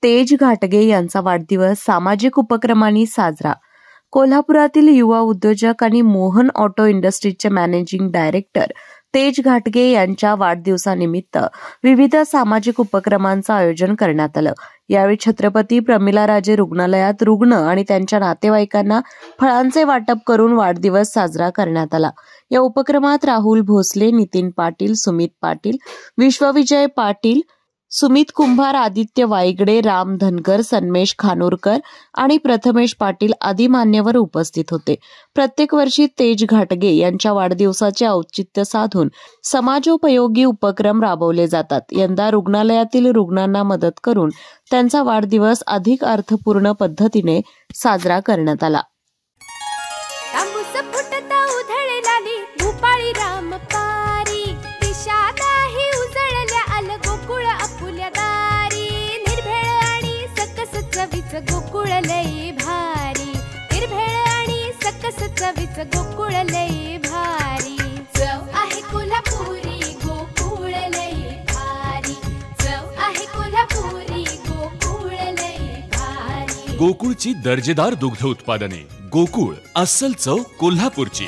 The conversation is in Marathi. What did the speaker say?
तेज घाटगे यांचा वाढदिवस सामाजिक उपक्रमांनी साजरा. कोल्हापुरातील युवा उद्योजक आणि मोहन ऑटो इंडस्ट्रीजचे मॅनेजिंग डायरेक्टर तेज घाटगे यांच्या वाढदिवसानिमित्त विविध सामाजिक उपक्रमांचं आयोजन करण्यात आलं. यावेळी छत्रपती प्रमिलाराजे रुग्णालयात रुग्ण आणि त्यांच्या नातेवाईकांना फळांचे वाटप करून वाढदिवस साजरा करण्यात आला. या उपक्रमात राहुल भोसले, नितीन पाटील, सुमित पाटील, विश्वविजय पाटील, सुमित कुंभार, आदित्य वायगडे, राम धनगर, सन्मेश खानोरकर आणि प्रथमेश पाटील आदी मान्यवर उपस्थित होते. प्रत्येक वर्षी तेज घाटगे यांच्या वाढदिवसाचे औचित्य साधून समाजोपयोगी उपक्रम राबवले जातात. यंदा रुग्णालयातील रुग्णांना मदत करून त्यांचा वाढदिवस अधिक अर्थपूर्ण पद्धतीने साजरा करण्यात आला. गोकुळ लई भारी, निर्भेळ आणि सकस चवीच गोकुळ लई भारी. चव आहे कोल्हापुरी, गोकुळ लई भारी. चव आहे कोल्हापुरी, गोकुळ लई भारी. गोकुळची दर्जेदार दुग्ध उत्पादने. गोकुळ, अस्सल चव कोल्हापूरची.